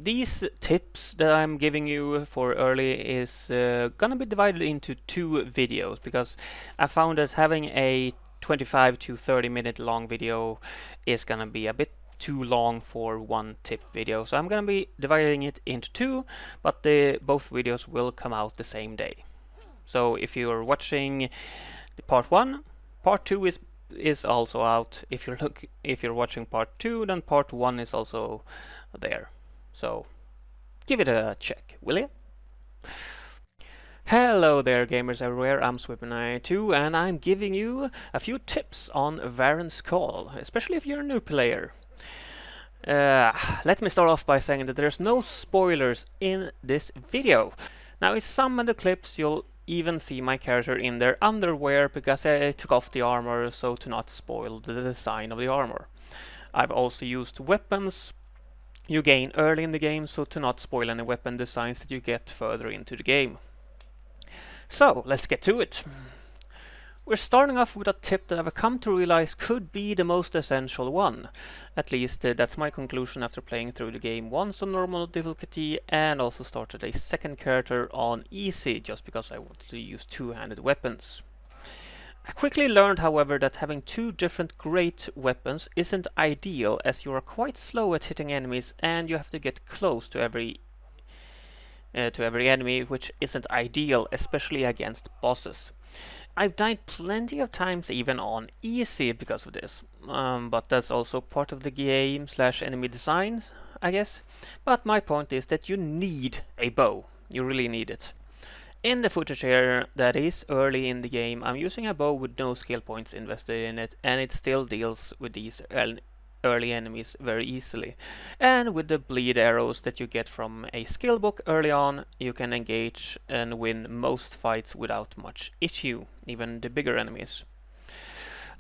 these tips that I'm giving you for early is gonna be divided into two videos, because I found that having a 25 to 30 minute long video is gonna be a bit too long for one tip video. So I'm gonna be dividing it into two, but both videos will come out the same day. So if you're watching the part 1, part 2 is also out. If you're watching part 2, then part 1 is also there. So give it a check, will you? Hello there, gamers everywhere. I'm Swipper92, and I'm giving you a few tips on Vahrin's Call, especially if you're a new player. Let me start off by saying that there's no spoilers in this video. Now, in some of the clips, you'll even see my character in their underwear because I took off the armor so to not spoil the design of the armor. I've also used weapons you gain early in the game so to not spoil any weapon designs that you get further into the game. So, let's get to it. We're starting off with a tip that I've come to realize could be the most essential one. At least that's my conclusion after playing through the game once on normal difficulty and also started a second character on easy just because I wanted to use two-handed weapons. I quickly learned, however, that having two different great weapons isn't ideal, as you are quite slow at hitting enemies and you have to get close to every enemy, which isn't ideal, especially against bosses. I've died plenty of times even on easy because of this, but that's also part of the game / enemy designs, I guess. But my point is that you need a bow. You really need it. In the footage here that is early in the game, I'm using a bow with no skill points invested in it, and it still deals with these early enemies very easily. And with the bleed arrows that you get from a skill book early on, you can engage and win most fights without much issue, even the bigger enemies.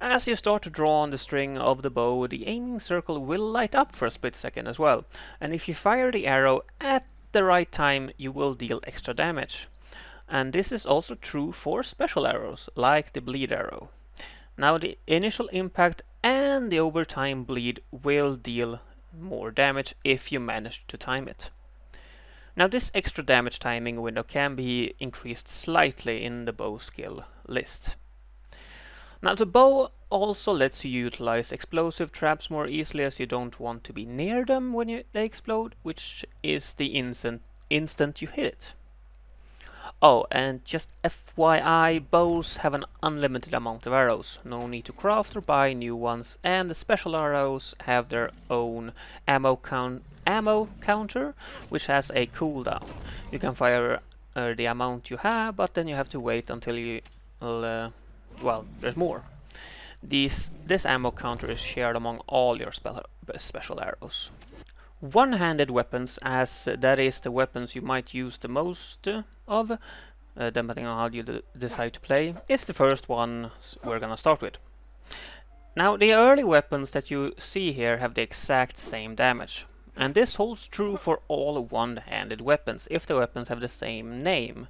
As you start to draw on the string of the bow, the aiming circle will light up for a split second as well, and if you fire the arrow at the right time, you will deal extra damage. And this is also true for special arrows, like the bleed arrow. Now the initial impact and the overtime bleed will deal more damage if you manage to time it. Now this extra damage timing window can be increased slightly in the bow skill list. Now the bow also lets you utilize explosive traps more easily, as you don't want to be near them when they explode, which is the instant you hit it. Oh, and just FYI, bows have an unlimited amount of arrows. No need to craft or buy new ones, and the special arrows have their own ammo counter, which has a cooldown. You can fire the amount you have, but then you have to wait until well, there's more. This ammo counter is shared among all your special arrows. One-handed weapons, as that is the weapons you might use the most of, depending on how you decide to play, is the first one we're gonna start with. Now, the early weapons that you see here have the exact same damage, and this holds true for all one-handed weapons if the weapons have the same name,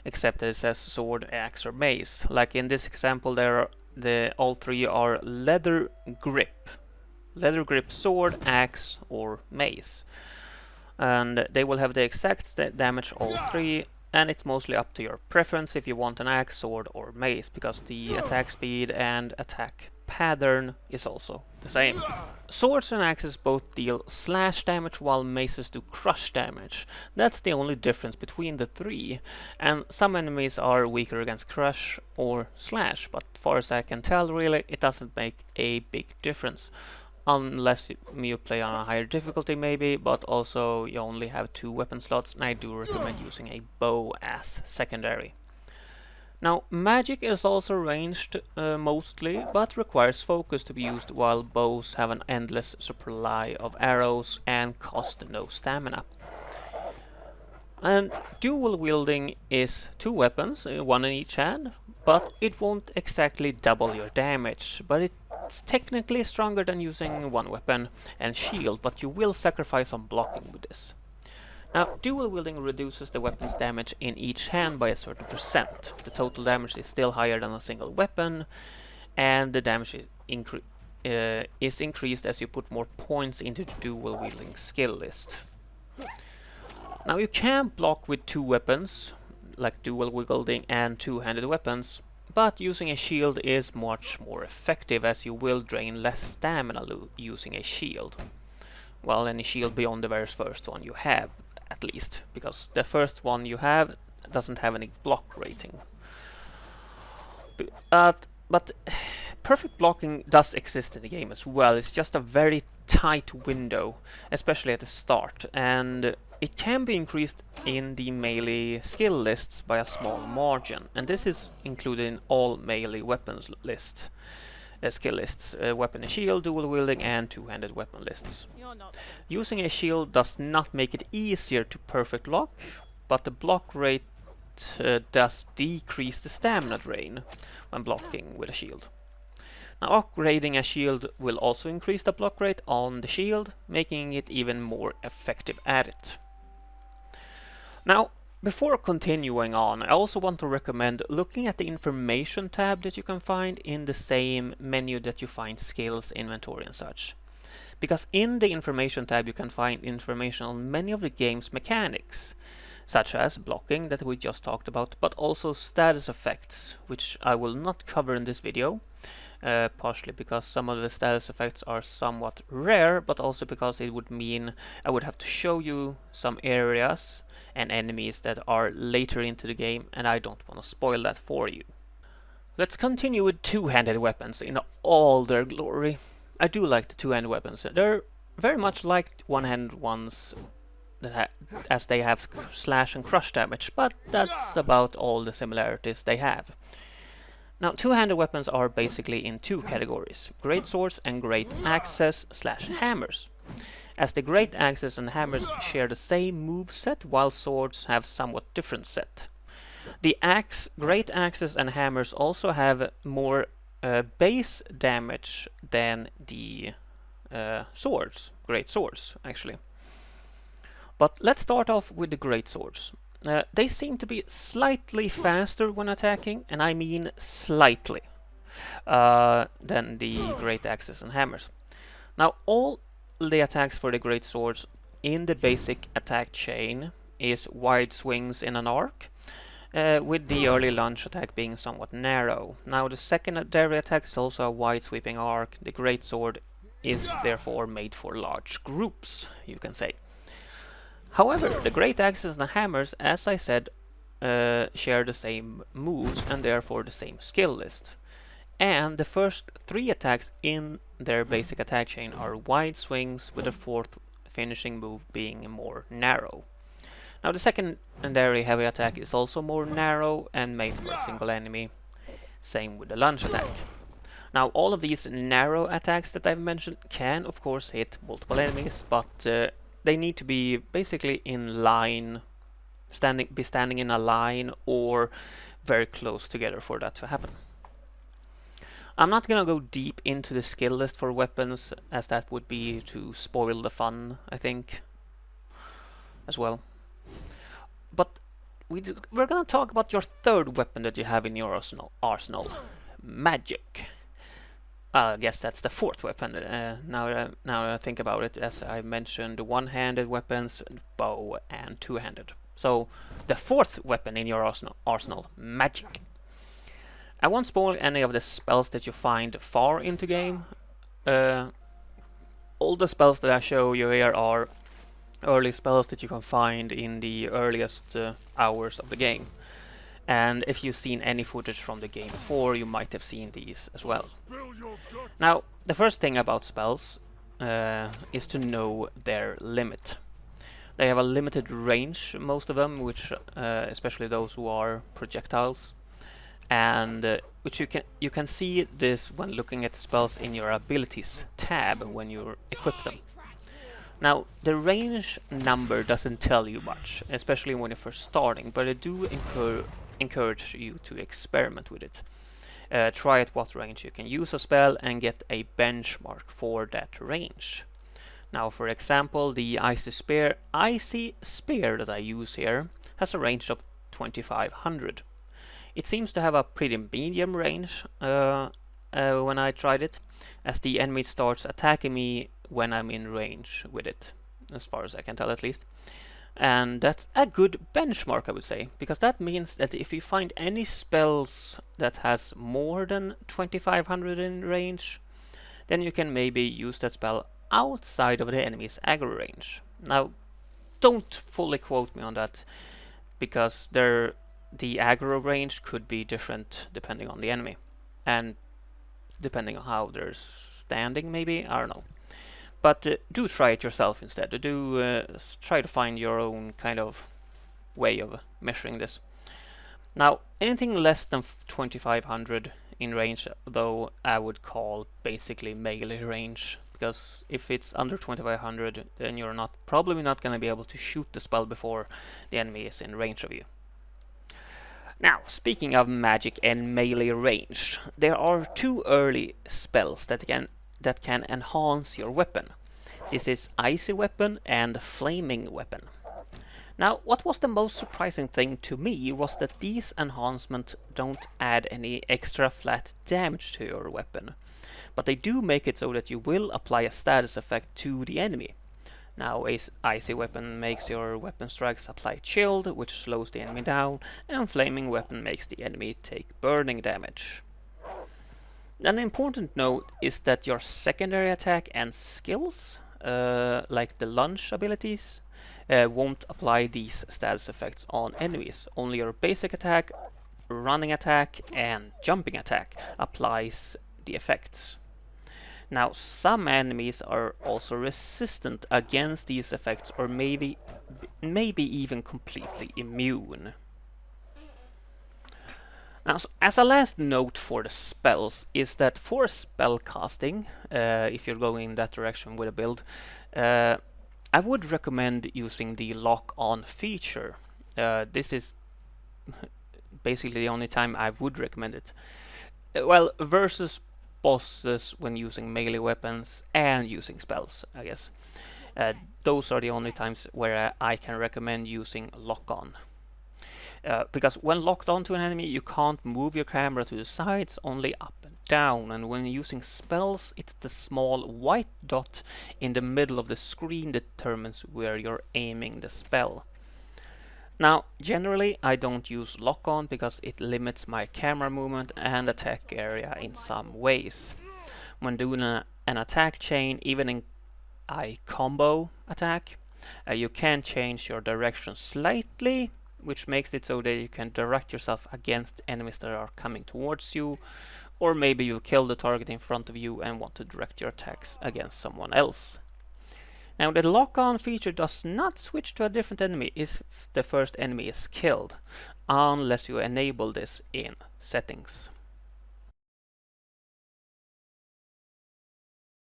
except that it says sword, axe, or mace. Like in this example, all three are leather grip sword, axe, or mace, and they will have the exact damage all three, and it's mostly up to your preference if you want an axe, sword, or mace, because the attack speed and attack pattern is also the same. Swords and axes both deal slash damage, while maces do crush damage. That's the only difference between the three, and some enemies are weaker against crush or slash, but as far as I can tell, really, it doesn't make a big difference. Unless you play on a higher difficulty maybe, but also you only have 2 weapon slots, and I do recommend using a bow as secondary. Now, magic is also ranged mostly, but requires focus to be used, while bows have an endless supply of arrows and cost no stamina. And dual wielding is 2 weapons, 1 in each hand, but it won't exactly double your damage, but it's technically stronger than using 1 weapon and shield, but you will sacrifice on blocking with this. Now, dual wielding reduces the weapon's damage in each hand by a certain percent. The total damage is still higher than a single weapon, and the damage is increased as you put more points into the dual wielding skill list. Now you can block with two weapons, like dual wielding and two-handed weapons, but using a shield is much more effective as you will drain less stamina using a shield. Well, any shield beyond the very first one you have, at least, because the first one you have doesn't have any block rating. But perfect blocking does exist in the game as well. It's just a very tight window, especially at the start, and it can be increased in the melee skill lists by a small margin, and this is included in all melee weapons list. Skill lists, weapon and shield, dual wielding and two-handed weapon lists. Using a shield does not make it easier to perfect block, but the block rate does decrease the stamina drain when blocking with a shield. Now upgrading a shield will also increase the block rate on the shield, making it even more effective at it. Now, before continuing on, I also want to recommend looking at the information tab that you can find in the same menu that you find skills, inventory and such. Because in the information tab you can find information on many of the game's mechanics, such as blocking that we just talked about, but also status effects, which I will not cover in this video, partially because some of the status effects are somewhat rare, but also because it would mean I would have to show you some areas and enemies that are later into the game, and I don't want to spoil that for you. Let's continue with two-handed weapons in all their glory. I do like the two-handed weapons. They're very much like one-handed ones as they have slash and crush damage, but that's about all the similarities they have. Now, two-handed weapons are basically in two categories: great swords and great axes slash hammers. As the great axes and hammers share the same move set, while swords have somewhat different set. The great axes and hammers also have more base damage than the great swords actually. But let's start off with the great swords. They seem to be slightly faster when attacking, and I mean slightly, than the great axes and hammers. Now, all the attacks for the great swords in the basic attack chain is wide swings in an arc, with the early lunge attack being somewhat narrow. Now, the secondary attack is also a wide sweeping arc. The great sword is therefore made for large groups, you can say. However, the great axes and hammers, as I said, share the same moves and therefore the same skill list. And the first three attacks in their basic attack chain are wide swings, with the fourth finishing move being more narrow. Now the secondary heavy attack is also more narrow and made for a single enemy. Same with the lunge attack. Now all of these narrow attacks that I've mentioned can of course hit multiple enemies, but they need to be basically in line, standing in a line or very close together for that to happen. I'm not gonna go deep into the skill list for weapons, as that would be to spoil the fun, I think, as well. But we're gonna talk about your third weapon that you have in your arsenal, magic. I guess that's the fourth weapon. Now I think about it, as I mentioned, one-handed weapons, bow, and two-handed. So the fourth weapon in your arsenal, magic. I won't spoil any of the spells that you find far into game. All the spells that I show you here are early spells that you can find in the earliest hours of the game. And if you've seen any footage from the game before, you might have seen these as well. Now, the first thing about spells is to know their limit. They have a limited range, most of them, which especially those who are projectiles. And which you can see this when looking at the spells in your abilities tab when you equip them. Now, the range number doesn't tell you much, especially when you're first starting, but I do encourage you to experiment with it. Try at what range you can use a spell and get a benchmark for that range. Now, for example, the Icy Spear that I use here has a range of 2500. It seems to have a pretty medium range when I tried it, as the enemy starts attacking me when I'm in range with it. as far as I can tell at least. And that's a good benchmark, I would say, because that means that if you find any spells that has more than 2500 in range, then you can maybe use that spell outside of the enemy's aggro range. Now, don't fully quote me on that, because the aggro range could be different depending on the enemy, and depending on how they're standing, maybe, I don't know. But do try it yourself instead. Do try to find your own kind of way of measuring this. Now, anything less than 2500 in range, though, I would call basically melee range, because if it's under 2500, then you're probably not going to be able to shoot the spell before the enemy is in range of you. Now, speaking of magic and melee range, there are two early spells that can enhance your weapon. This is Icy Weapon and Flaming Weapon. Now, what was the most surprising thing to me was that these enhancements don't add any extra flat damage to your weapon, but they do make it so that you will apply a status effect to the enemy. Now, Icy Weapon makes your weapon strikes apply chilled, which slows the enemy down, and Flaming Weapon makes the enemy take burning damage. An important note is that your secondary attack and skills, like the lunge abilities, won't apply these status effects on enemies. Only your basic attack, running attack, and jumping attack applies the effects. Now, some enemies are also resistant against these effects, or maybe even completely immune. Now, so as a last note for the spells is that for spell casting, if you're going in that direction with a build, I would recommend using the lock-on feature. This is basically the only time I would recommend it. Well, versus bosses when using melee weapons and using spells, I guess. Those are the only times where I can recommend using lock-on. Because when locked onto an enemy, you can't move your camera to the sides, only up and down. And when using spells, it's the small white dot in the middle of the screen that determines where you're aiming the spell. Now, generally, I don't use lock-on because it limits my camera movement and attack area in some ways. When doing an attack chain, even in a combo attack, you can change your direction slightly, which makes it so that you can direct yourself against enemies that are coming towards you, or maybe you kill the target in front of you and want to direct your attacks against someone else. Now, the lock-on feature does not switch to a different enemy if the first enemy is killed, unless you enable this in settings.